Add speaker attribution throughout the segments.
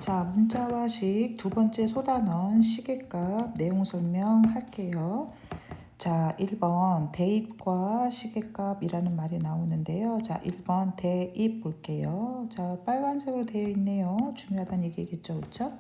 Speaker 1: 자, 문자와 두 번째 소단원 시계값 내용 설명할게요. 자, 1번 대입과 시계값이라는 말이 나오는데요. 자, 1번 대입 볼게요. 자, 빨간색으로 되어 있네요. 중요하다는 얘기겠죠, 그렇죠?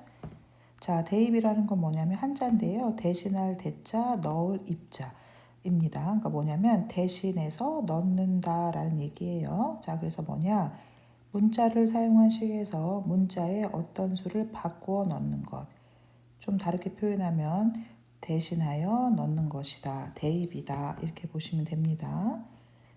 Speaker 1: 자, 대입이라는 건 뭐냐면 한자인데요. 대신할 대자, 넣을 입자입니다. 그러니까 뭐냐면 대신해서 넣는다라는 얘기예요. 자, 그래서 뭐냐? 문자를 사용한 식에서 문자에 어떤 수를 바꾸어 넣는 것. 좀 다르게 표현하면 대신하여 넣는 것이다. 대입이다. 이렇게 보시면 됩니다.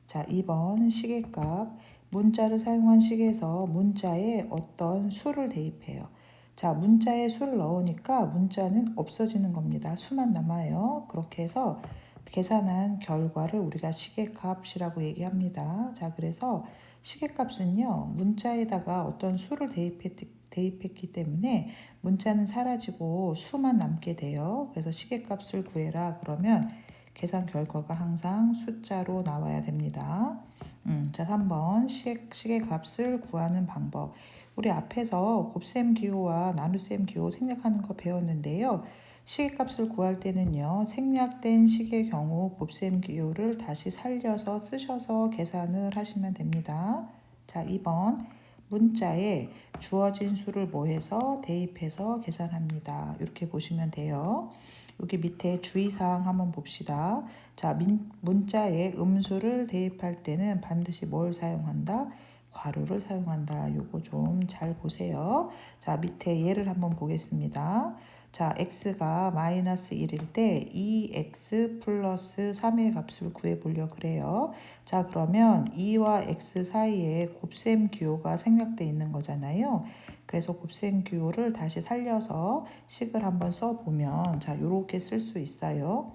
Speaker 1: 자, 2번 시계값. 문자를 사용한 식에서 문자에 어떤 수를 대입해요. 자, 문자에 수를 넣으니까 문자는 없어지는 겁니다. 수만 남아요. 그렇게 해서 계산한 결과를 우리가 시계값이라고 얘기합니다. 자, 그래서 시계값은요, 문자에다가 어떤 수를 대입했기 때문에 문자는 사라지고 수만 남게 돼요. 그래서 시계값을 구해라 그러면 계산 결과가 항상 숫자로 나와야 됩니다. 자, 3번 시계값을 구하는 방법. 우리 앞에서 곱셈 기호와 나눗셈 기호 생략하는 거 배웠는데요. 시계값을 구할 때는요, 생략된 식의 경우 곱셈 기호를 다시 살려서 쓰셔서 계산을 하시면 됩니다. 자, 2번 문자에 주어진 수를 뭐해서 대입해서 계산합니다. 이렇게 보시면 돼요. 여기 밑에 주의사항 한번 봅시다. 자, 문자에 음수를 대입할 때는 반드시 뭘 사용한다? 괄호를 사용한다. 요거 좀 잘 보세요. 자, 밑에 예를 한번 보겠습니다. 자, x가 마이너스 1일 때 2x 플러스 3의 값을 구해보려고 그래요. 자, 그러면 2와 x 사이에 곱셈 기호가 생략되어 있는 거잖아요. 그래서 곱셈 기호를 다시 살려서 식을 한번 써보면 자, 요렇게 쓸 수 있어요.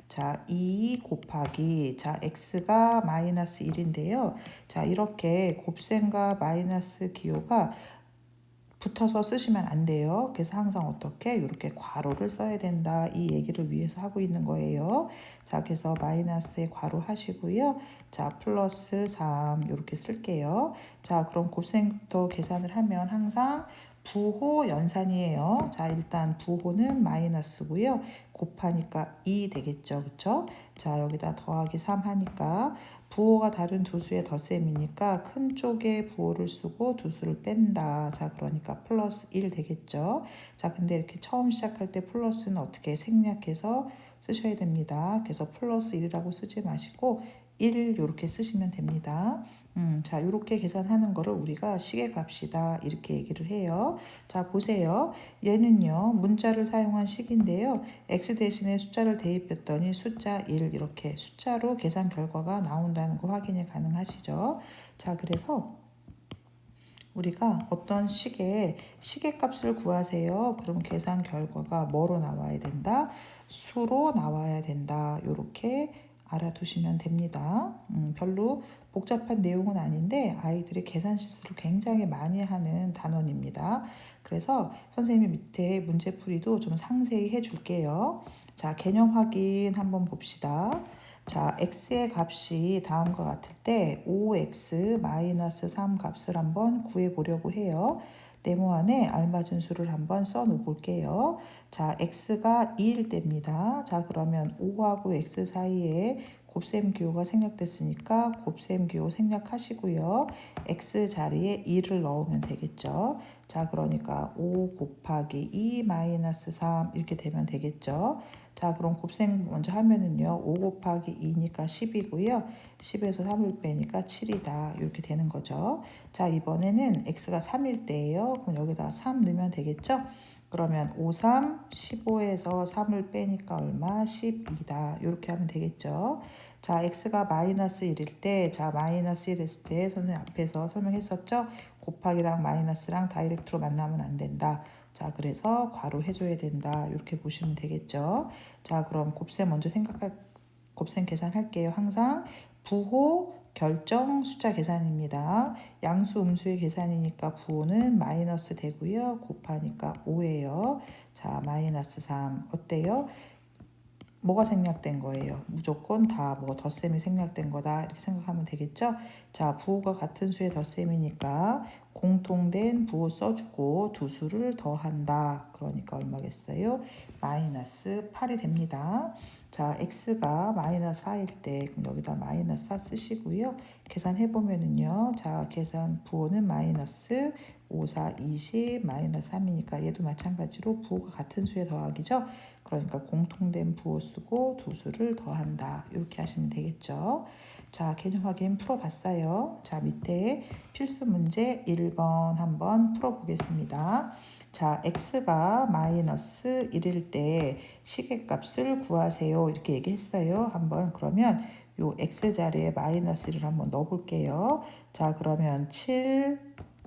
Speaker 1: 자, 2 곱하기 자, x가 마이너스 1인데요. 자, 이렇게 곱셈과 마이너스 기호가 붙어서 쓰시면 안 돼요. 그래서 항상 어떻게 이렇게 괄호를 써야 된다. 이 얘기를 위해서 하고 있는 거예요. 자, 그래서 마이너스에 괄호 하시고요. 자, 플러스 3 이렇게 쓸게요. 자, 그럼 곱셈부터 계산을 하면 항상 부호 연산이에요. 자, 일단 부호는 마이너스고요. 곱하니까 2 되겠죠. 그쵸? 자, 여기다 더하기 3 하니까 부호가 다른 두 수의 덧셈이니까 큰 쪽에 부호를 쓰고 두 수를 뺀다. 자, 그러니까 플러스 1 되겠죠. 자, 근데 이렇게 처음 시작할 때 플러스는 어떻게 생략해서 쓰셔야 됩니다. 그래서 플러스 1이라고 쓰지 마시고 1 이렇게 쓰시면 됩니다. 자, 이렇게 계산하는 거를 우리가 시계값이다 이렇게 얘기를 해요. 자, 보세요. 얘는요, 문자를 사용한 식인데요. x 대신에 숫자를 대입했더니 숫자 1 이렇게 숫자로 계산 결과가 나온다는 거 확인이 가능하시죠. 자, 그래서 우리가 어떤 시계값을 구하세요. 그럼 계산 결과가 뭐로 나와야 된다? 수로 나와야 된다. 이렇게 알아두시면 됩니다. 별로 복잡한 내용은 아닌데 아이들이 계산 실수를 굉장히 많이 하는 단원입니다. 그래서 선생님이 밑에 문제풀이도 좀 상세히 해줄게요. 자, 개념 확인 한번 봅시다. 자, x의 값이 다음과 같을 때 5x-3 값을 한번 구해보려고 해요. 네모안에 알맞은 수를 한번 써놓을게요. 자, x가 2일 때입니다. 자, 그러면 5하고 x 사이에 곱셈 기호가 생략됐으니까 곱셈 기호 생략하시고요. x 자리에 2를 넣으면 되겠죠. 자, 그러니까 5 곱하기 2 마이너스 3 이렇게 되면 되겠죠. 자, 그럼 곱셈 먼저 하면은요. 5 곱하기 2니까 10이고요. 10에서 3을 빼니까 7이다. 이렇게 되는 거죠. 자, 이번에는 x가 3일 때예요. 그럼 여기다 3 넣으면 되겠죠? 그러면 5, 3, 15에서 3을 빼니까 얼마? 12다. 이렇게 하면 되겠죠. 자, x가 마이너스 1일 때, 자, 마이너스 1 했을 때 선생님 앞에서 설명했었죠? 곱하기랑 마이너스랑 다이렉트로 만나면 안 된다. 자, 그래서 괄호 해줘야 된다. 이렇게 보시면 되겠죠. 자, 그럼 곱셈 계산할게요. 항상 부호 결정 숫자 계산입니다. 양수 음수의 계산이니까 부호는 마이너스 되고요. 곱하니까 5예요. 자, 마이너스 3 어때요? 뭐가 생략된 거예요? 무조건 다 뭐 덧셈이 생략된 거다 이렇게 생각하면 되겠죠? 자, 부호가 같은 수의 덧셈이니까 공통된 부호 써주고 두 수를 더한다. 그러니까 얼마겠어요? 마이너스 8이 됩니다. 자, x가 마이너스 4일 때 그럼 여기다 마이너스 4 쓰시고요. 계산해보면은요. 자, 계산 부호는 마이너스 5, 4, 20 마이너스 3이니까 얘도 마찬가지로 부호가 같은 수의 더하기죠. 그러니까 공통된 부호 쓰고 두 수를 더한다. 이렇게 하시면 되겠죠. 자, 개념 확인 풀어봤어요. 자, 밑에 필수 문제 1번 한번 풀어보겠습니다. 자, x가 마이너스 1일 때 시계값을 구하세요. 이렇게 얘기했어요. 한번 그러면 요 x 자리에 마이너스 1을 한번 넣어볼게요. 자, 그러면 7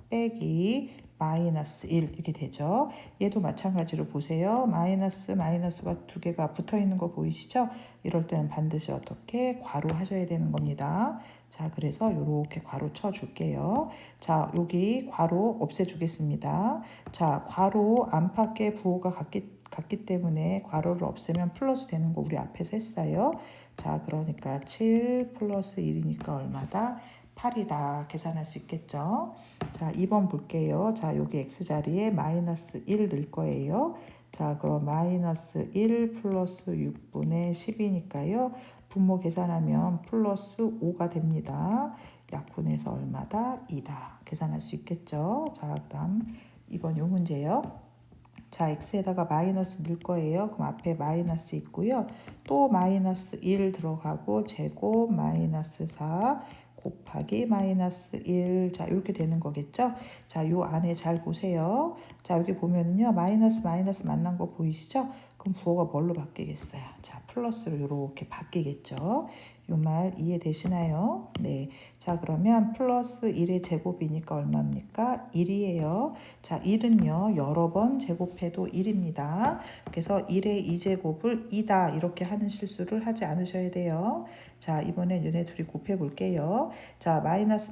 Speaker 1: 빼기 마이너스 1 이렇게 되죠. 얘도 마찬가지로 보세요. 마이너스가 두 개가 붙어 있는 거 보이시죠? 이럴 때는 반드시 어떻게 괄호 하셔야 되는 겁니다. 자, 그래서 이렇게 괄호 쳐 줄게요. 자, 여기 괄호 없애 주겠습니다. 자, 괄호 안팎의 부호가 같기 때문에 괄호를 없애면 플러스 되는 거 우리 앞에서 했어요. 자, 그러니까 7 플러스 1이니까 얼마다? 8이다. 계산할 수 있겠죠? 자, 2번 볼게요. 자, 여기 x자리에 마이너스 1 넣을 거예요. 자, 그럼 마이너스 1 플러스 6분의 10이니까요. 분모 계산하면 플러스 5가 됩니다. 약분해서 얼마다? 2다. 계산할 수 있겠죠? 자, 그 다음 2번 요 문제요. 자, x에다가 마이너스 넣을 거예요. 그럼 앞에 마이너스 있고요. 또 마이너스 1 들어가고 제곱 마이너스 4 곱하기 마이너스 1. 자, 이렇게 되는 거겠죠? 자, 요 안에 잘 보세요. 자, 여기 보면은요. 마이너스 만난 거 보이시죠? 그럼 부호가 뭘로 바뀌겠어요? 자, 플러스로 이렇게 바뀌겠죠? 요 말 이해되시나요? 네. 자, 그러면 플러스 1의 제곱이니까 얼마입니까? 1이에요. 자, 1은요. 여러 번 제곱해도 1입니다. 그래서 1의 2제곱을 2다 이렇게 하는 실수를 하지 않으셔야 돼요. 자, 이번엔 얘네 둘이 곱해 볼게요. 자, 마이너스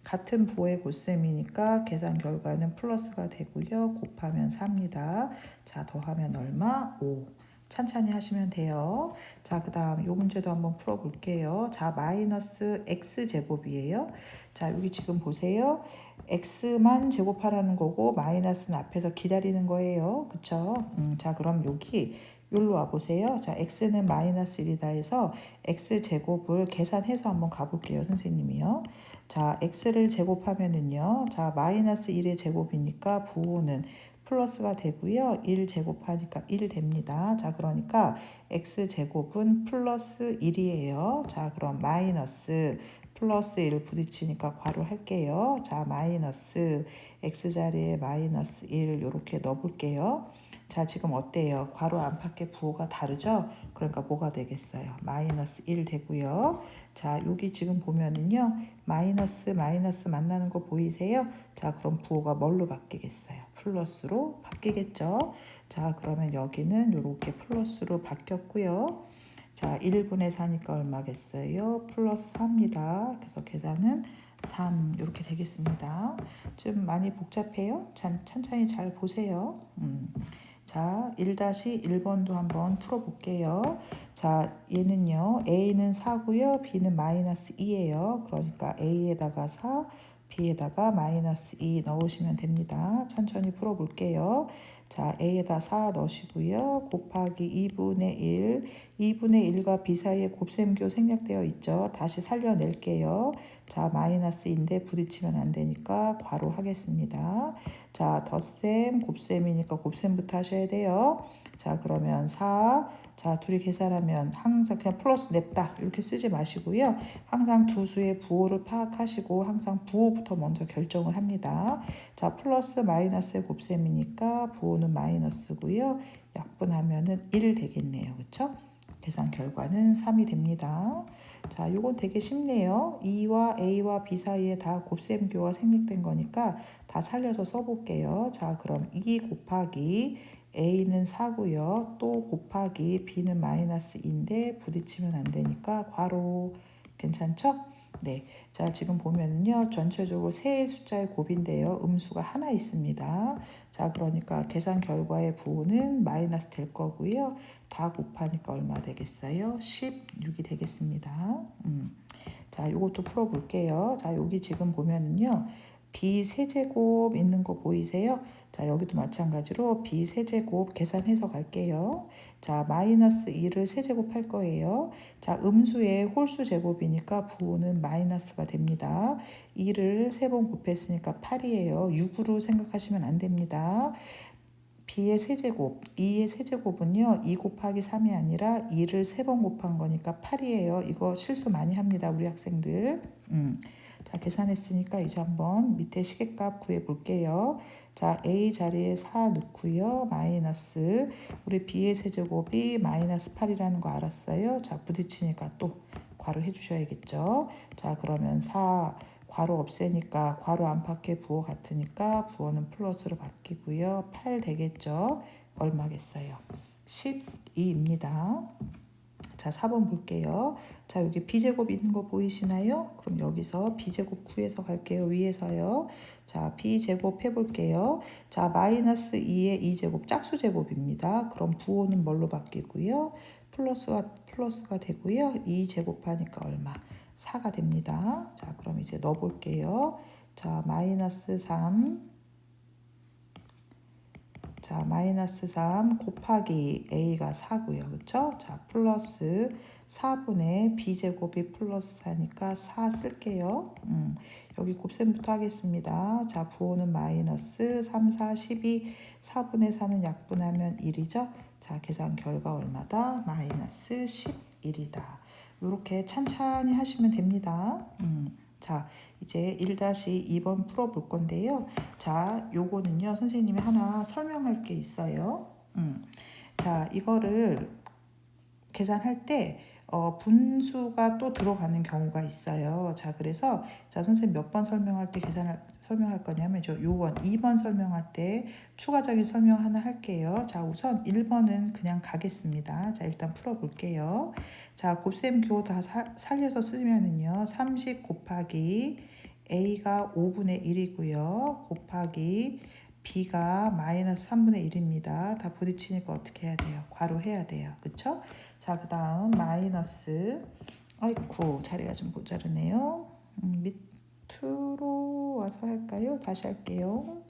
Speaker 1: 같은 부호의 곱셈이니까 계산 결과는 플러스가 되고요. 곱하면 4입니다. 자, 더하면 얼마? 5. 천천히 하시면 돼요. 자, 그 다음 요 문제도 한번 풀어볼게요. 자, 마이너스 x제곱이에요. 자, 여기 지금 보세요. x만 제곱하라는 거고 마이너스는 앞에서 기다리는 거예요. 그쵸? 자, 그럼 여기 여기로 와보세요. 자, x는 마이너스 1이다 해서 x제곱을 계산해서 한번 가볼게요. 선생님이요. 자, x를 제곱하면은요. 자, 마이너스 1의 제곱이니까 부호는 플러스가 되고요. 1 제곱하니까 1 됩니다. 자, 그러니까 x제곱은 플러스 1이에요. 자, 그럼 마이너스 플러스 1 부딪히니까 괄호 할게요. 자, 마이너스 x자리에 마이너스 1 이렇게 넣어볼게요. 자, 지금 어때요? 괄호 안팎의 부호가 다르죠? 그러니까 뭐가 되겠어요? 마이너스 1 되고요. 자, 여기 지금 보면은요. 마이너스 만나는 거 보이세요? 자, 그럼 부호가 뭘로 바뀌겠어요? 플러스로 바뀌겠죠? 자, 그러면 여기는 이렇게 플러스로 바뀌었고요. 자, 1분의 4니까 얼마겠어요? 플러스 4입니다. 그래서 계산은 3 이렇게 되겠습니다. 좀 많이 복잡해요? 천천히 잘 보세요. 자, 1-1번도 한번 풀어볼게요. 자, 얘는요. A는 4고요. B는 마이너스 2예요. 그러니까 A에다가 4, B에다가 마이너스 2 넣으시면 됩니다. 천천히 풀어볼게요. 자, A에다 4 넣으시고요. 곱하기 2분의 1. 2분의 1과 B 사이에 곱셈교 생략되어 있죠. 다시 살려낼게요. 자, 마이너스인데 부딪히면 안 되니까 괄호 하겠습니다. 자, 덧셈, 곱셈이니까 곱셈부터 하셔야 돼요. 자, 그러면 4. 자, 둘이 계산하면 항상 그냥 플러스 냅다 이렇게 쓰지 마시고요. 항상 두 수의 부호를 파악하시고 항상 부호부터 먼저 결정을 합니다. 자, 플러스 마이너스의 곱셈이니까 부호는 마이너스고요. 약분하면은 1 되겠네요. 그쵸? 계산 결과는 3이 됩니다. 자, 요건 되게 쉽네요. E와 A와 B 사이에 다 곱셈교가 생략된 거니까 다 살려서 써볼게요. 자, 그럼 2 곱하기 A는 4고요. 또 곱하기 B는 마이너스 2인데 부딪히면 안 되니까 괄호 괜찮죠? 네, 자 지금 보면은요 전체적으로 세 숫자의 곱인데요 음수가 하나 있습니다. 자 그러니까 계산 결과의 부호는 마이너스 될 거고요. 다 곱하니까 얼마 되겠어요? 16이 되겠습니다. 자 요것도 풀어볼게요. 자 여기 지금 보면은요 b 세제곱 있는 거 보이세요? 자 여기도 마찬가지로 b 세제곱 계산해서 갈게요. 자 마이너스 2를 세제곱 할 거예요. 자 음수의 홀수 제곱이니까 부호는 마이너스가 됩니다. 2를 세 번 곱했으니까 8이에요. 6으로 생각하시면 안 됩니다. b의 세제곱, 2의 세제곱은요 2 곱하기 3이 아니라 2를 세 번 곱한 거니까 8이에요. 이거 실수 많이 합니다 우리 학생들. 자 계산했으니까 이제 한번 밑에 시계값 구해 볼게요. 자 a 자리에 4 넣고요. 마이너스 우리 b의 세제곱이 마이너스 8이라는 거 알았어요. 자 부딪히니까 또 괄호 해주셔야겠죠. 자 그러면 4 괄호 없애니까 괄호 안팎의 부호 같으니까 부호는 플러스로 바뀌고요. 8 되겠죠. 얼마겠어요? 12입니다. 자 4번 볼게요. 자 여기 b제곱 있는 거 보이시나요? 그럼 여기서 b제곱 구해서 갈게요. 위에서요. 자 b제곱 해볼게요. 자 마이너스 2의 2제곱 짝수제곱입니다. 그럼 부호는 뭘로 바뀌고요? 플러스가 되고요. 2제곱하니까 얼마? 4가 됩니다. 자 그럼 이제 넣어볼게요. 자 마이너스 3 자, 마이너스 3 곱하기 a가 4고요. 그쵸? 자, 플러스 4분의 b제곱이 플러스 4니까 4 쓸게요. 여기 곱셈부터 하겠습니다. 자, 부호는 마이너스 3, 4, 12, 4분의 4는 약분하면 1이죠. 자, 계산 결과 얼마다? 마이너스 11이다. 이렇게 찬찬히 하시면 됩니다. 자, 이제 1-2번 풀어볼 건데요. 자, 요거는요, 선생님이 하나 설명할 게 있어요. 자, 이거를 계산할 때 분수가 또 들어가는 경우가 있어요. 자, 그래서 자, 선생님 몇 번 설명할 거냐면 저 요번 2번 설명할 때 추가적인 설명 하나 할게요. 자, 우선 1번은 그냥 가겠습니다. 자, 일단 풀어볼게요. 자, 곱셈교 다 살려서 쓰면은요. 30 곱하기 a가 5분의 1이고요. 곱하기 b가 마이너스 3분의 1입니다. 다 부딪히니까 어떻게 해야 돼요? 괄호 해야 돼요. 그쵸? 자, 그 다음 마이너스 아이쿠 자리가 좀 모자르네요. 밑으로 와서 할까요? 다시 할게요.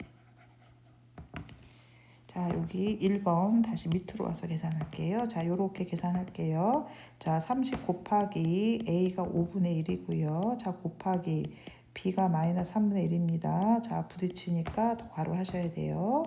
Speaker 1: 자, 여기 1번 다시 밑으로 와서 계산할게요. 자, 요렇게 계산할게요. 자, 30 곱하기 a가 5분의 1이고요. 자, 곱하기 b가 마이너스 3분의 1입니다. 자, 부딪히니까 또 괄호 하셔야 돼요.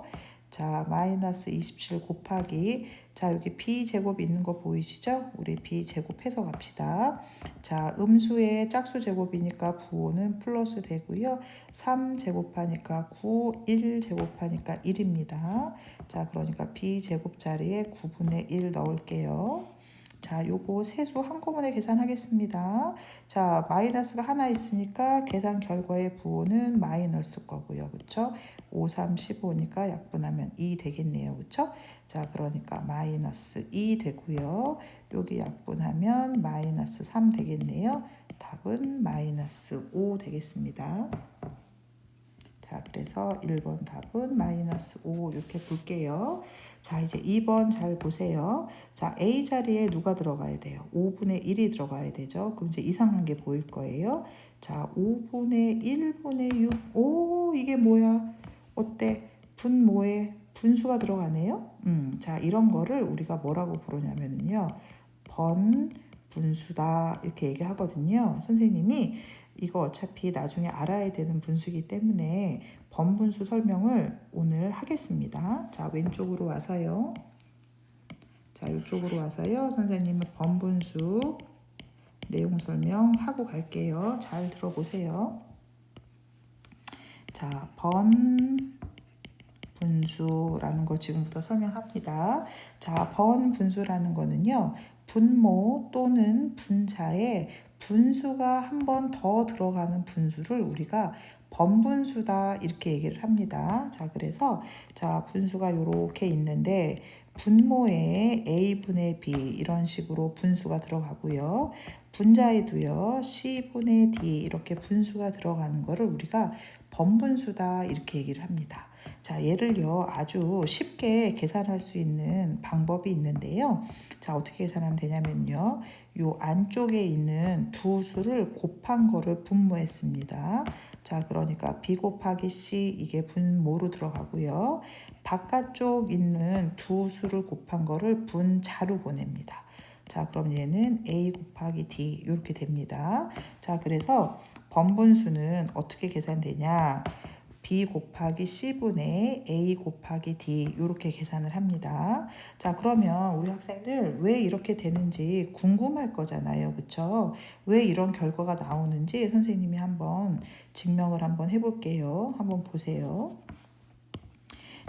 Speaker 1: 자, 마이너스 27 곱하기 자, 여기 b제곱 있는 거 보이시죠? 우리 b제곱 해서 갑시다. 자, 음수의 짝수 제곱이니까 부호는 플러스 되고요. 3 제곱하니까 9, 1 제곱하니까 1입니다. 자, 그러니까 b제곱 자리에 9분의 1 넣을게요. 자, 요거 세수 한꺼번에 계산하겠습니다. 자, 마이너스가 하나 있으니까 계산 결과의 부호는 마이너스 거고요. 그쵸? 5, 3, 15니까 약분하면 2 되겠네요. 그쵸? 자, 그러니까 마이너스 2 되고요. 여기 약분하면 마이너스 3 되겠네요. 답은 마이너스 5 되겠습니다. 자, 그래서 1번 답은 마이너스 5 이렇게 볼게요. 자, 이제 2번 잘 보세요. 자, A 자리에 누가 들어가야 돼요? 5분의 1이 들어가야 되죠. 그럼 이제 이상한 게 보일 거예요. 자, 5분의 1분의 6. 오, 이게 뭐야? 어때? 분모에 분수가 들어가네요. 자, 이런 거를 우리가 뭐라고 부르냐면요. 번분수다 이렇게 얘기하거든요. 선생님이 이거 어차피 나중에 알아야 되는 분수이기 때문에 번분수 설명을 오늘 하겠습니다. 자, 왼쪽으로 와서요. 자, 이쪽으로 와서요. 선생님은 번분수 내용 설명하고 갈게요. 잘 들어보세요. 자, 번분수라는 거 지금부터 설명합니다. 자, 번분수라는 거는요. 분모 또는 분자에 분수가 한 번 더 들어가는 분수를 우리가 번분수다 이렇게 얘기를 합니다. 자, 그래서 자, 분수가 이렇게 있는데 분모에 a분의 b 이런 식으로 분수가 들어가고요. 분자에도요. C분의 D 이렇게 분수가 들어가는 거를 우리가 번분수다 이렇게 얘기를 합니다. 자, 얘를요 아주 쉽게 계산할 수 있는 방법이 있는데요. 자, 어떻게 계산하면 되냐면요. 요 안쪽에 있는 두 수를 곱한 거를 분모했습니다. 자, 그러니까 B 곱하기 C 이게 분모로 들어가고요. 바깥쪽 있는 두 수를 곱한 거를 분자로 보냅니다. 자, 그럼 얘는 A 곱하기 D 이렇게 됩니다. 자, 그래서 번분수는 어떻게 계산되냐? B 곱하기 C분의 A 곱하기 D 이렇게 계산을 합니다. 자, 그러면 우리 학생들 왜 이렇게 되는지 궁금할 거잖아요. 그쵸? 왜 이런 결과가 나오는지 선생님이 한번 증명을 한번 해볼게요. 한번 보세요.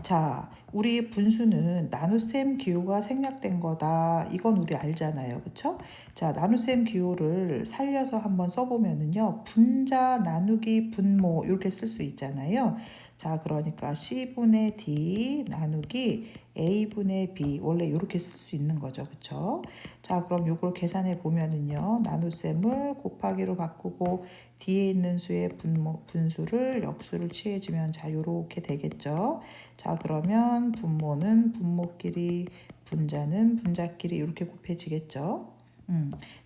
Speaker 1: 자, 우리 분수는 나눗셈 기호가 생략된 거다. 이건 우리 알잖아요. 그쵸? 자, 나눗셈 기호를 살려서 한번 써보면은요. 분자 나누기 분모 이렇게 쓸 수 있잖아요. 자, 그러니까 C분의 D 나누기 A분의 B 원래 이렇게 쓸 수 있는 거죠. 그쵸? 자, 그럼 이걸 계산해 보면은요. 나눗셈을 곱하기로 바꾸고 뒤에 있는 수의 분수를 역수를 취해주면 자, 요렇게 되겠죠. 자, 그러면 분모는 분모끼리, 분자는 분자끼리 이렇게 곱해지겠죠.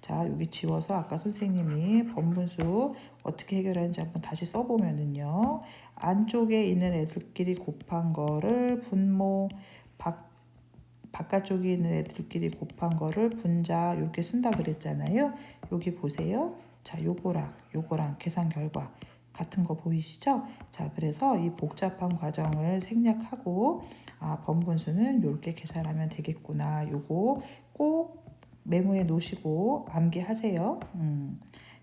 Speaker 1: 자, 여기 지워서 아까 선생님이 번분수 어떻게 해결하는지 한번 다시 써보면은요. 안쪽에 있는 애들끼리 곱한 거를 분모, 바깥쪽에 있는 애들끼리 곱한 거를 분자 이렇게 쓴다 그랬잖아요. 여기 보세요. 자, 요거랑 계산 결과 같은 거 보이시죠? 자, 그래서 이 복잡한 과정을 생략하고 번분수는 이렇게 계산하면 되겠구나. 요거 꼭 메모해 놓으시고 암기하세요.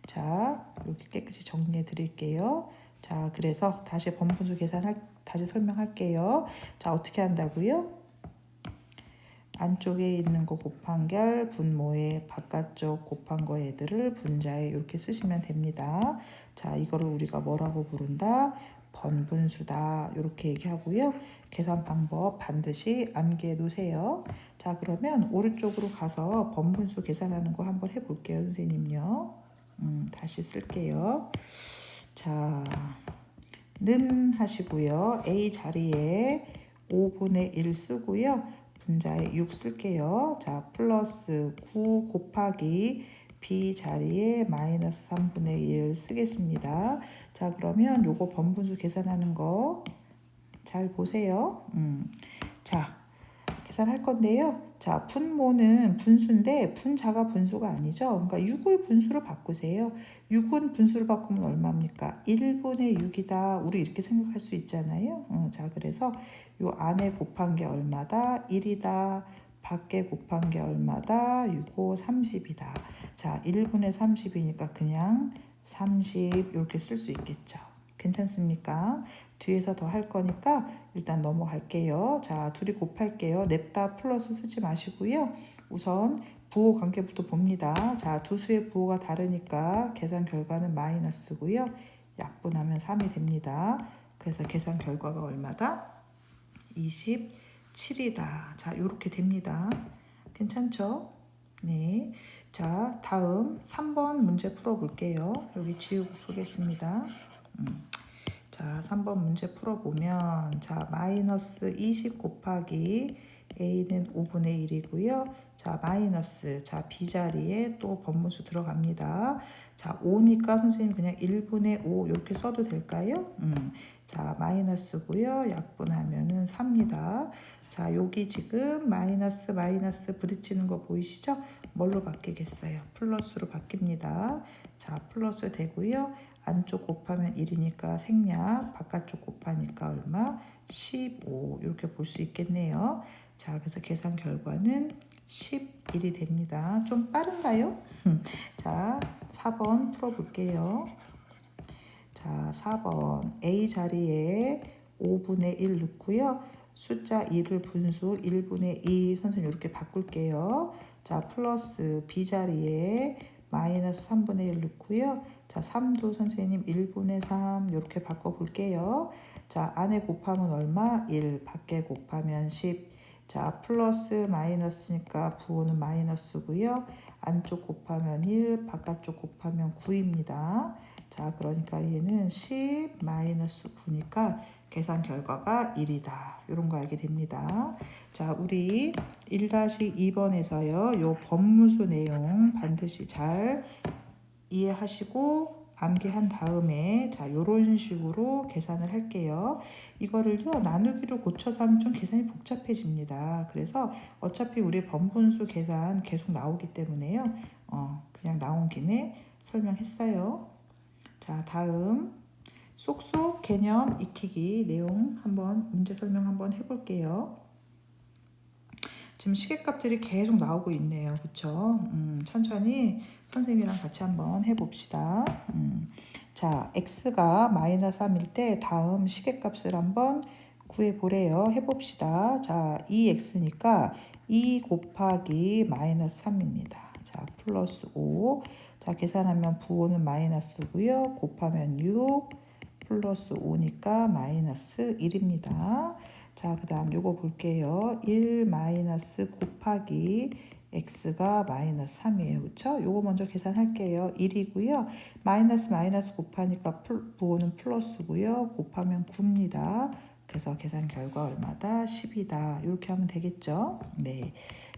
Speaker 1: 자, 이렇게 깨끗이 정리해 드릴게요. 자, 그래서 다시 번분수 다시 설명할게요. 자, 어떻게 한다고요? 안쪽에 있는 거 곱한 결 분모에 바깥쪽 곱한 거 애들을 분자에 이렇게 쓰시면 됩니다. 자, 이거를 우리가 뭐라고 부른다? 번분수다. 이렇게 얘기하고요. 계산 방법 반드시 암기해 놓으세요. 자, 그러면 오른쪽으로 가서 번분수 계산하는 거 한번 해볼게요. 선생님요. 다시 쓸게요. 자, 는 하시고요. A 자리에 5분의 1 쓰고요. 분자에 6 쓸게요. 자, 플러스 9 곱하기 B 자리에 마이너스 3분의 1 쓰겠습니다. 자, 그러면 요거 번분수 계산하는 거 잘 보세요. 자, 계산할 건데요. 자, 분모는 분수인데 분자가 분수가 아니죠. 그러니까 6을 분수로 바꾸세요. 6은 분수로 바꾸면 얼마입니까? 1분의 6이다. 우리 이렇게 생각할 수 있잖아요. 자, 그래서 요 안에 곱한 게 얼마다? 1이다. 밖에 곱한 게 얼마다? 6, 30이다. 자, 1분의 30이니까 그냥 30 이렇게 쓸 수 있겠죠. 괜찮습니까? 뒤에서 더 할 거니까 일단 넘어갈게요. 자, 둘이 곱할게요. 냅다 플러스 쓰지 마시고요. 우선 부호 관계부터 봅니다. 자, 두 수의 부호가 다르니까 계산 결과는 마이너스고요. 약분하면 3이 됩니다. 그래서 계산 결과가 얼마다? 27이다. 자, 요렇게 됩니다. 괜찮죠? 네. 자, 다음 3번 문제 풀어볼게요. 여기 지우고 푸겠습니다. 자, 3번 문제 풀어보면 자, 마이너스 20 곱하기 A는 5분의 1이고요. 자, 마이너스 자, B자리에 또 번분수 들어갑니다. 자, 5니까 선생님 그냥 1분의 5 이렇게 써도 될까요? 자, 마이너스고요. 약분하면은 4입니다. 자, 여기 지금 마이너스 부딪히는 거 보이시죠? 뭘로 바뀌겠어요? 플러스로 바뀝니다. 자, 플러스 되고요. 안쪽 곱하면 1이니까 생략, 바깥쪽 곱하니까 얼마? 15 이렇게 볼 수 있겠네요. 자, 그래서 계산 결과는 11이 됩니다. 좀 빠른가요? 자, 4번 풀어볼게요. 자, 4번 A 자리에 5분의 1 넣고요. 숫자 2를 분수 1분의 2 선생님 이렇게 바꿀게요. 자, 플러스 B 자리에 마이너스 3분의 1 넣고요. 자, 3도 선생님 1분의 3 이렇게 바꿔볼게요. 자, 안에 곱하면 얼마? 1, 밖에 곱하면 10. 자, 플러스 마이너스니까 부호는 마이너스고요. 안쪽 곱하면 1, 바깥쪽 곱하면 9입니다. 자, 그러니까 얘는 10 마이너스 9니까 계산 결과가 1이다. 이런 거 알게 됩니다. 자, 우리 1-2번에서요. 요 법무수 내용 반드시 잘 이해하시고 암기한 다음에 자, 요런 식으로 계산을 할게요. 이거를요, 나누기로 고쳐서 하면 좀 계산이 복잡해집니다. 그래서 어차피 우리 번분수 계산 계속 나오기 때문에요. 그냥 나온 김에 설명했어요. 자, 다음 쏙쏙 개념 익히기 내용 한번 문제 설명 한번 해볼게요. 지금 시계값들이 계속 나오고 있네요. 그쵸? 천천히 선생님이랑 같이 한번 해봅시다. 자, x가 마이너스 3일 때 다음 시계값을 한번 구해보래요. 해봅시다. 자, 2x니까 2 곱하기 마이너스 3입니다. 자, 플러스 5. 자, 계산하면 부호는 마이너스고요. 곱하면 6 플러스 5니까 마이너스 1입니다. 자, 그 다음 요거 볼게요. 1 마이너스 곱하기 x가 마이너스 3이에요. 그쵸? 요거 먼저 계산할게요. 1이고요. 마이너스 마이너스 곱하니까 부호는 플러스고요. 곱하면 9입니다. 그래서 계산 결과 얼마다? 10이다. 이렇게 하면 되겠죠? 네.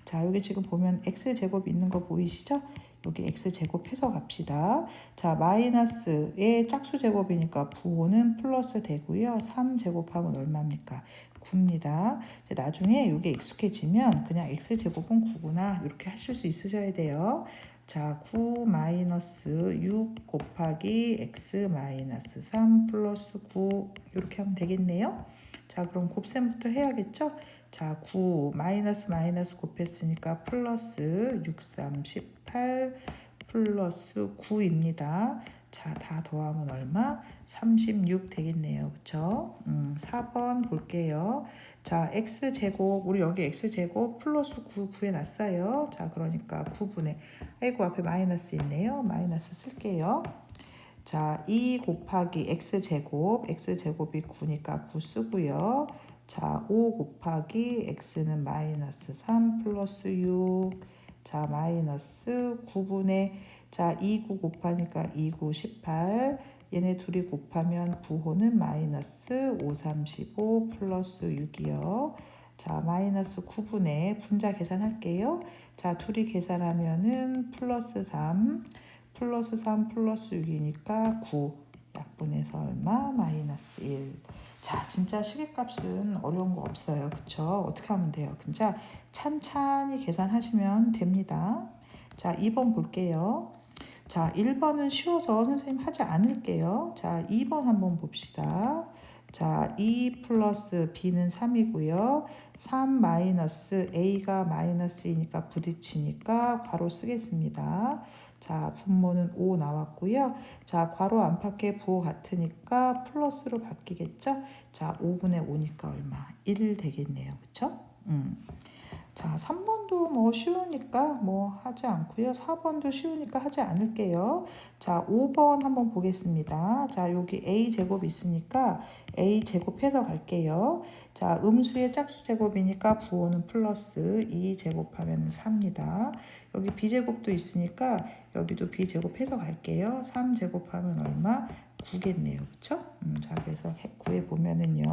Speaker 1: 자, 여기 지금 보면 x제곱 있는 거 보이시죠? 여기 x제곱 해서 갑시다. 자, 마이너스의 짝수제곱이니까 부호는 플러스 되고요. 3제곱하면 얼마입니까? 9입니다. 나중에 이게 익숙해지면 그냥 x제곱은 9구나 이렇게 하실 수 있으셔야 돼요. 자, 9 마이너스 6 곱하기 x 마이너스 3 플러스 9 이렇게 하면 되겠네요. 자, 그럼 곱셈부터 해야겠죠? 자, 9 마이너스 마이너스 곱했으니까 플러스 6, 3, 18 플러스 9입니다. 자, 다 더하면 얼마? 36 되겠네요. 그쵸? 4번 볼게요. 자, x제곱, 우리 여기 x제곱 플러스 9 구해놨어요. 자, 그러니까 9분의, 아이고, 앞에 마이너스 있네요. 마이너스 쓸게요. 자, 2 곱하기 x제곱, x제곱이 9니까 9 쓰고요. 자, 5 곱하기 x는 마이너스 3 플러스 6. 자, 마이너스 9분의, 자, 2, 9 곱하니까 2, 9, 18. 얘네 둘이 곱하면 부호는 마이너스 5, 35 플러스 6이요. 자, 마이너스 9분의 분자 계산할게요. 자, 둘이 계산하면은 플러스 3. 플러스 3 플러스 6이니까 9 약분해서 얼마? 마이너스 1. 자, 진짜 시계값은 어려운 거 없어요. 그쵸? 어떻게 하면 돼요? 진짜 찬찬히 계산하시면 됩니다. 자, 2번 볼게요. 자, 1번은 쉬워서 선생님 하지 않을게요. 자, 2번 한번 봅시다. 자, 2 플러스 b는 3이고요. 3 마이너스 a가 마이너스이니까 부딪히니까 괄호 쓰겠습니다. 자, 분모는 5 나왔고요. 자, 괄호 안팎의 부호 같으니까 플러스로 바뀌겠죠? 자, 5분의 5니까 얼마? 1 되겠네요. 그쵸? 자, 3번도 뭐 쉬우니까 뭐 하지 않고요. 4번도 쉬우니까 하지 않을게요. 자, 5번 한번 보겠습니다. 자, 여기 a제곱 있으니까 a제곱해서 갈게요. 자, 음수의 짝수제곱이니까 부호는 플러스 2 제곱하면 4입니다. 여기 b제곱도 있으니까 여기도 b제곱해서 갈게요. 3 제곱하면 얼마? 9겠네요. 그쵸? 자, 그래서 구해보면은요.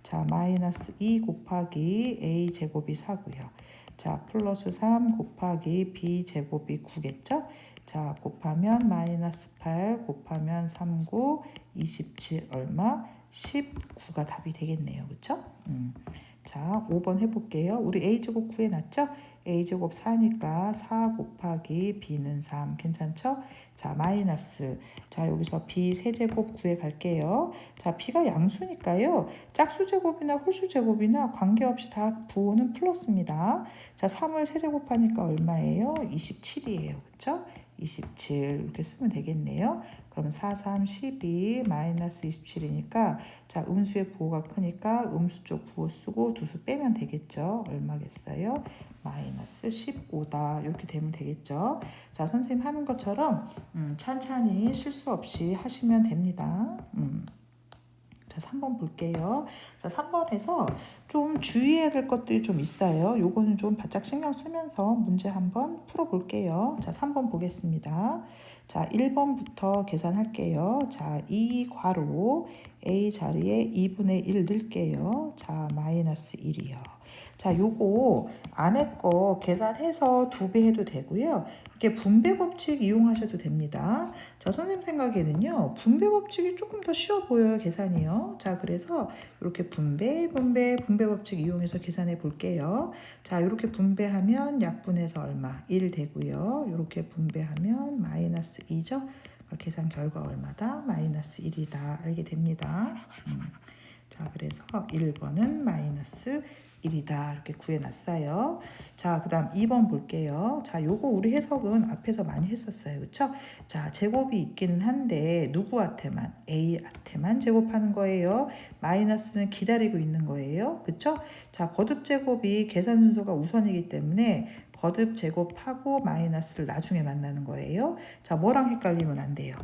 Speaker 1: 자, 마이너스 2 곱하기 a 제곱이 4고요. 자, 플러스 3 곱하기 b 제곱이 9겠죠? 자, 곱하면 마이너스 8 곱하면 39 27 얼마? 19가 답이 되겠네요. 그쵸? 자, 5번 해볼게요. 우리 a제곱 구해놨죠? a제곱 4니까 4 곱하기 b는 3 괜찮죠? 자, 마이너스. 자, 여기서 b 세제곱 구해 갈게요. 자, b가 양수니까요. 짝수제곱이나 홀수제곱이나 관계없이 다 부호는 플러스입니다. 자, 3을 세제곱하니까 얼마예요? 27이에요. 그쵸? 27 이렇게 쓰면 되겠네요. 그럼 4, 3, 12 마이너스 27이니까 자, 음수의 부호가 크니까 음수 쪽 부호 쓰고 두 수 빼면 되겠죠. 얼마겠어요? 마이너스 15다. 이렇게 되면 되겠죠. 자, 선생님 하는 것처럼 찬찬히 실수 없이 하시면 됩니다. 자, 3번 볼게요. 자, 3번에서 좀 주의해야 될 것들이 좀 있어요. 요거는 좀 바짝 신경 쓰면서 문제 한번 풀어볼게요. 자, 3번 보겠습니다. 자, 1번부터 계산할게요. 자, 2 괄호 A 자리에 2분의 1 넣을게요. 자, 마이너스 1이요. 자, 요거 안에 거 계산해서 2배 해도 되고요. 이게 분배 법칙 이용하셔도 됩니다. 자, 선생님 생각에는요, 분배 법칙이 조금 더 쉬워 보여요, 계산이요. 자, 그래서 이렇게 분배 법칙 이용해서 계산해 볼게요. 자, 이렇게 분배하면 약분해서 얼마? 1 되고요. 이렇게 분배하면 마이너스 2죠? 계산 결과 얼마다? 마이너스 1이다. 알게 됩니다. 자, 그래서 1번은 마이너스 1이다. 이렇게 구해놨어요. 자, 그 다음 2번 볼게요. 자, 요거 우리 해석은 앞에서 많이 했었어요. 그쵸? 자, 제곱이 있기는 한데 누구한테만? A한테만 제곱하는 거예요. 마이너스는 기다리고 있는 거예요. 그쵸? 자, 거듭 제곱이 계산 순서가 우선이기 때문에 거듭 제곱하고 마이너스를 나중에 만나는 거예요. 자, 뭐랑 헷갈리면 안 돼요?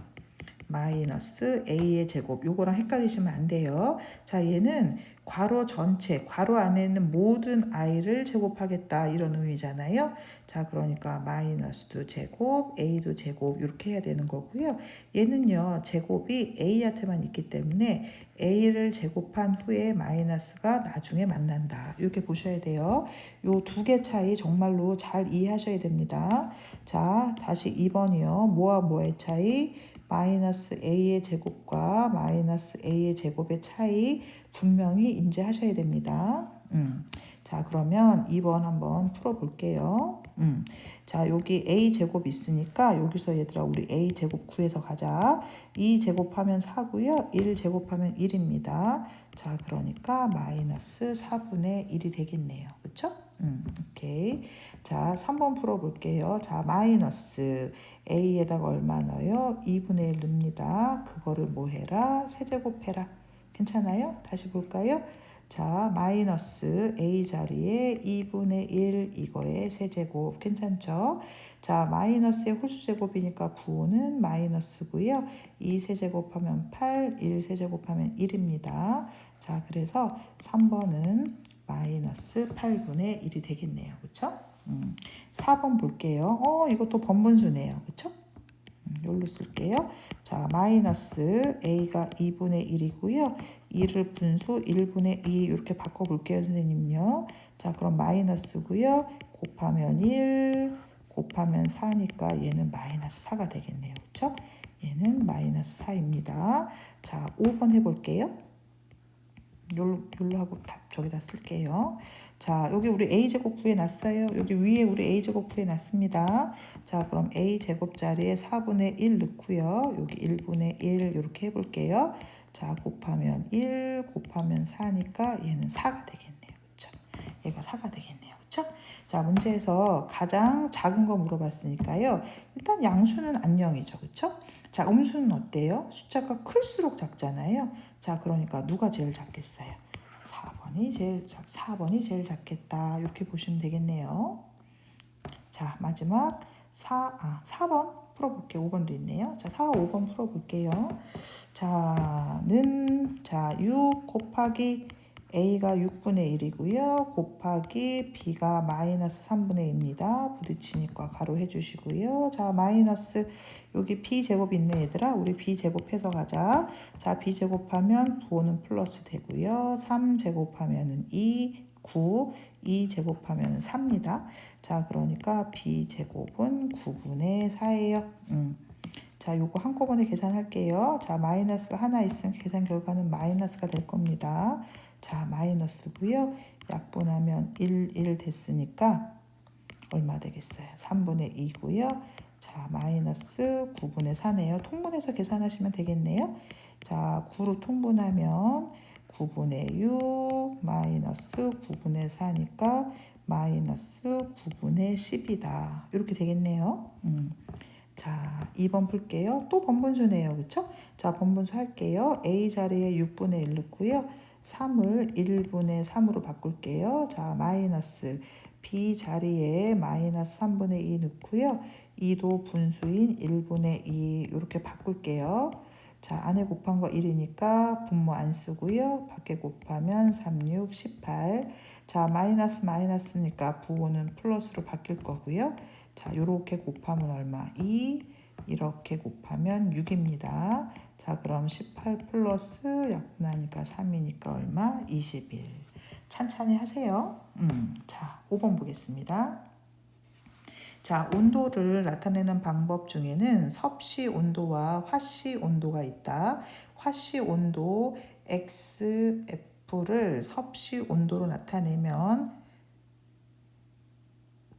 Speaker 1: 마이너스 a의 제곱 요거랑 헷갈리시면 안 돼요. 자, 얘는 괄호 전체, 괄호 안에 있는 모든 i를 제곱하겠다 이런 의미잖아요. 자, 그러니까 마이너스도 제곱, a도 제곱 이렇게 해야 되는 거고요. 얘는요, 제곱이 a한테만 있기 때문에 a를 제곱한 후에 마이너스가 나중에 만난다. 이렇게 보셔야 돼요. 요 두 개 차이 정말로 잘 이해하셔야 됩니다. 자, 다시 2번이요. 뭐와 뭐의 차이? 마이너스 a의 제곱과 마이너스 a의 제곱의 차이 분명히 인지하셔야 됩니다. 자, 그러면 2번 한번 풀어볼게요. 자, 여기 a 제곱 있으니까 여기서 얘들아 우리 a 제곱 구해서 가자. 2 제곱하면 4고요. 1 제곱하면 1입니다. 자, 그러니까 마이너스 4분의 1이 되겠네요. 그쵸? 오케이. 자, 3번 풀어볼게요. 자, 마이너스 a에다가 얼마 넣어요? 2분의 1 넣습니다. 그거를 뭐 해라? 세제곱해라. 괜찮아요? 다시 볼까요? 자, 마이너스 a 자리에 2분의 1 이거의 세제곱. 괜찮죠? 자, 마이너스의 홀수제곱이니까 부호는 마이너스고요. 2 세제곱하면 8, 1 세제곱하면 1입니다. 자, 그래서 3번은 마이너스 8분의 1이 되겠네요. 그쵸? 4번 볼게요. 이것도 번분수네요. 그쵸? 여기로 쓸게요. 자, 마이너스 a가 2분의 1이고요. 2를 분수 1분의 2 이렇게 바꿔볼게요, 선생님요. 자, 그럼 마이너스고요. 곱하면 1, 곱하면 4니까 얘는 마이너스 4가 되겠네요. 그쵸? 얘는 마이너스 4입니다. 자, 5번 해볼게요. 요로 하고 저기다 쓸게요. 자, 여기 우리 a제곱 구해놨어요. 여기 위에 우리 a제곱 구해놨습니다. 자, 그럼 a제곱 자리에 4분의 1 넣고요. 여기 1분의 1 이렇게 해볼게요. 자, 곱하면 1, 곱하면 4니까 얘는 4가 되겠네요. 그쵸? 얘가 4가 되겠네요. 그쵸? 자, 문제에서 가장 작은 거 물어봤으니까요. 일단 양수는 안녕이죠. 그쵸? 자, 음수는 어때요? 숫자가 클수록 작잖아요. 자, 그러니까 누가 제일 작겠어요? 4번이 제일 작겠다. 이렇게 보시면 되겠네요. 자, 마지막 4번 풀어볼게요. 5번도 있네요. 자, 4, 5번 풀어볼게요. 자, 6 곱하기 a가 6분의 1이고요. 곱하기 b가 마이너스 3분의 2입니다. 부딪히니까 가로 해주시고요. 자, 마이너스 여기 b제곱 있네 얘들아. 우리 b제곱해서 가자. 자, b제곱하면 부호는 플러스 되고요. 3제곱하면은 2, 9, 2제곱하면 4입니다. 자, 그러니까 b제곱은 9분의 4예요. 자, 요거 한꺼번에 계산할게요. 자, 마이너스가 하나 있으면 계산 결과는 마이너스가 될 겁니다. 자, 마이너스고요. 약분하면 1 됐으니까 얼마 되겠어요? 3분의 2고요. 자, 마이너스 9분의 4네요. 통분해서 계산하시면 되겠네요. 자, 9로 통분하면 9분의 6 마이너스 9분의 4니까 마이너스 9분의 10이다. 이렇게 되겠네요. 자, 2번 풀게요. 또 번분수네요. 그쵸? 자, 번분수 할게요. A 자리에 6분의 1 넣고요. 3을 1분의 3으로 바꿀게요. 자, 마이너스 B 자리에 마이너스 3분의 2 넣고요. 2도 분수인 1분의 2 이렇게 바꿀게요. 자, 안에 곱한 거 1이니까 분모 안 쓰고요. 밖에 곱하면 3, 6, 18. 자, 마이너스 마이너스니까 부호는 플러스로 바뀔 거고요. 자, 요렇게 곱하면 얼마? 2. 이렇게 곱하면 6입니다. 자, 그럼 18 플러스 약분하니까 3이니까 얼마? 21. 찬찬히 하세요. 자, 5번 보겠습니다. 자, 온도를 나타내는 방법 중에는 섭씨 온도와 화씨 온도가 있다. 화씨 온도 XF를 섭씨 온도로 나타내면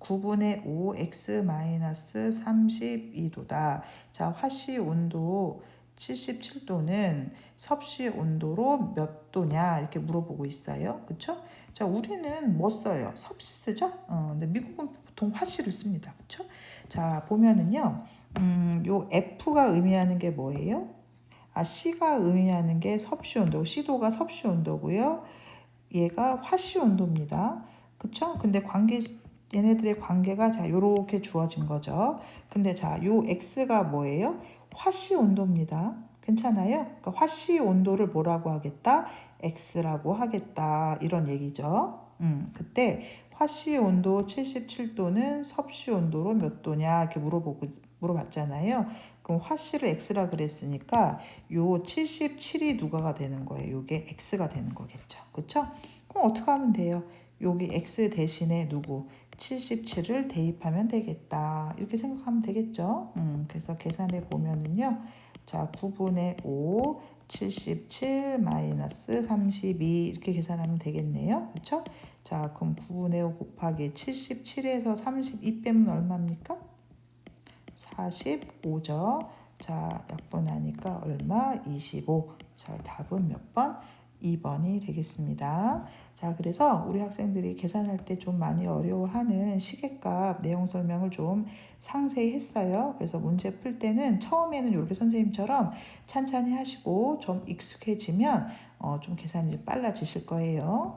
Speaker 1: 9분의 5 X-32도다. 자, 화씨 온도 77도는 섭씨 온도로 몇 도냐 이렇게 물어보고 있어요. 그쵸? 자, 우리는 뭐 써요? 섭씨 쓰죠? 근데 미국은 보통 화씨를 씁니다. 그쵸? 자, 보면은요, 요 F가 의미하는 게 뭐예요? C가 의미하는 게 섭씨 온도, C도가 섭씨 온도고요. 얘가 화씨 온도입니다. 그쵸? 근데 얘네들의 관계가 자, 요렇게 주어진 거죠. 근데 자, 요 X가 뭐예요? 화씨 온도입니다. 괜찮아요? 그러니까 화씨 온도를 뭐라고 하겠다? X라고 하겠다. 이런 얘기죠. 그때 화씨 온도 77도는 섭씨 온도로 몇 도냐 이렇게 물어봤잖아요. 그럼 화씨를 X라 그랬으니까 요 77이 누가가 되는 거예요? 요게 X가 되는 거겠죠. 그쵸? 그럼 어떻게 하면 돼요? 여기 X 대신에 누구? 77을 대입하면 되겠다. 이렇게 생각하면 되겠죠. 그래서 계산해 보면은요. 자, 9분의 5, 77 마이너스 32 이렇게 계산하면 되겠네요. 그렇죠? 자, 그럼 9분의 5 곱하기 77에서 32 빼면 얼마입니까? 45죠. 자, 약분하니까 얼마? 25. 자, 답은 몇 번? 2번이 되겠습니다. 자, 그래서 우리 학생들이 계산할 때 좀 많이 어려워하는 시계값 내용 설명을 좀 상세히 했어요. 그래서 문제 풀 때는 처음에는 이렇게 선생님처럼 찬찬히 하시고 좀 익숙해지면 좀 계산이 빨라지실 거예요.